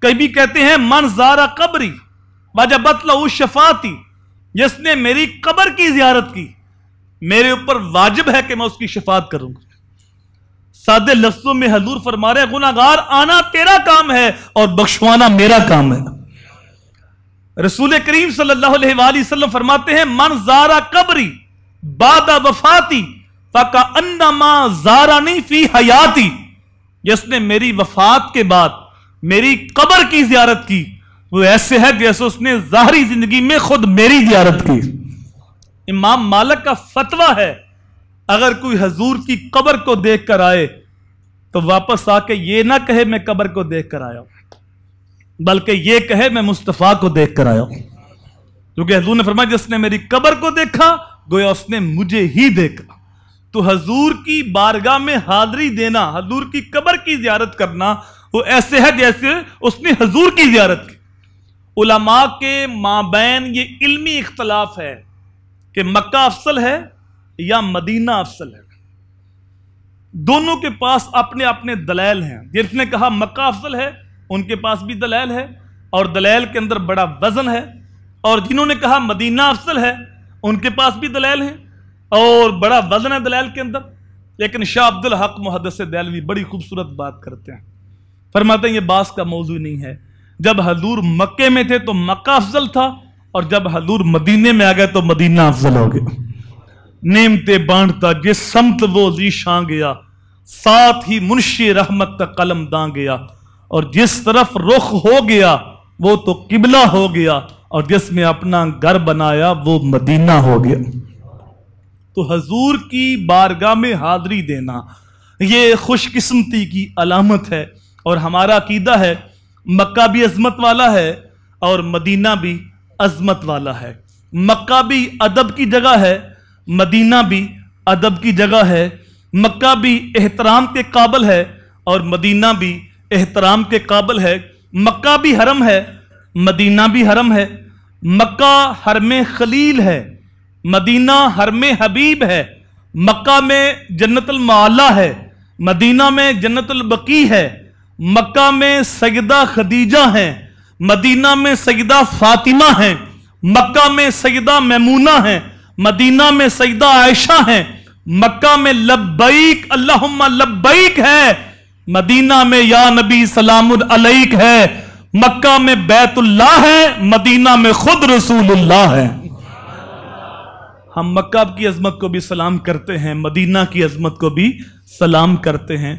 کبھی کہتے ہیں من زارا قبری وجبت لہو شفاعتی، جس نے میری قبر کی زیارت کی میرے اوپر واجب ہے کہ میں اس کی شفاعت کروں گا۔ سادے لفظوں میں حضور فرما رہے ہیں گناہگار آنا تیرا کام ہے اور بخشوانا میرا کام ہے۔ رسول کریم صلی اللہ علیہ وآلہ وسلم فرماتے ہیں من زارا قبری بعد وفاتی فکأنما زارنی فی حیاتی، جس نے میری وفات کے بعد میری قبر کی زیارت کی وہ ایسے ہے جیسے اس نے ظاہری زندگی میں خود میری زیارت کی۔ امام مالک کا فتویٰ ہے اگر کوئی حضور کی قبر کو دیکھ کر آئے تو واپس آ کے یہ نہ کہے میں قبر کو دیکھ کر آیا ہوں، بلکہ یہ کہے میں مصطفیٰ کو دیکھ کر آیا ہوں، کیونکہ حضور نے فرمایا جس نے میری قبر کو دیکھا گویا اس نے مجھے ہی دیکھا۔ تو حضور کی بارگاہ میں حاضری دینا، حضور کی قبر کی زیارت کرنا وہ ایسے ہے جیسے اس نے حضور کی زیارت کی۔ علماء کے مابین یہ علمی اختلاف ہے کہ مکہ افضل ہے یا مدینہ افضل ہے۔ دونوں کے پاس اپنے اپنے دلائل ہیں۔ جس نے کہا مکہ افضل ہے ان کے پاس بھی دلائل ہے اور دلائل کے اندر بڑا وزن ہے، اور جنہوں نے کہا مدینہ افضل ہے ان کے پاس بھی دلائل ہیں اور بڑا وزن ہے دلائل کے اندر۔ لیکن شاہ عبد الحق محدث دہلوی بڑی خوبصورت بات کرتے ہیں، فرماتے ہیں یہ باس کا موضوع نہیں ہے۔ جب حضور مکے میں تھے تو مکہ افضل تھا، اور جب حضور مدینے میں آ گئے تو مدینہ افضل ہو گیا۔ نعمتیں بانٹتا جس سمت وہ ذیشان گیا، ساتھ ہی منشی رحمت کا قلم داں گیا، اور جس طرف رخ ہو گیا وہ تو قبلہ ہو گیا، اور جس میں اپنا گھر بنایا وہ مدینہ ہو گیا۔ تو حضور کی بارگاہ میں حاضری دینا یہ خوش قسمتی کی علامت ہے، اور ہمارا عقیدہ ہے مکہ بھی عظمت والا ہے اور مدینہ بھی عظمت والا ہے۔ مکہ بھی ادب کی جگہ ہے، مدینہ بھی ادب کی جگہ ہے۔ مکہ بھی احترام کے قابل ہے اور مدینہ بھی احترام کے قابل ہے۔ مکہ بھی حرم ہے، مدینہ بھی حرم ہے۔ مکہ حرم خلیل ہے، مدینہ حرم حبیب ہے۔ مکہ میں جنت المعلا ہے، مدینہ میں جنت البقیع ہے۔ مکہ میں سیدہ خدیجہ ہیں، مدینہ میں سیدہ فاطمہ ہیں۔ مکہ میں سیدہ میمونہ ہیں، مدینہ میں سیدہ عائشہ ہیں۔ مکہ میں لبیک اللہم لبیک ہے، مدینہ میں یا نبی سلام علیک ہے۔ مکہ میں بیت اللہ ہے، مدینہ میں خود رسول اللہ ہے۔ ہم مکہ کی عظمت کو بھی سلام کرتے ہیں، مدینہ کی عظمت کو بھی سلام کرتے ہیں۔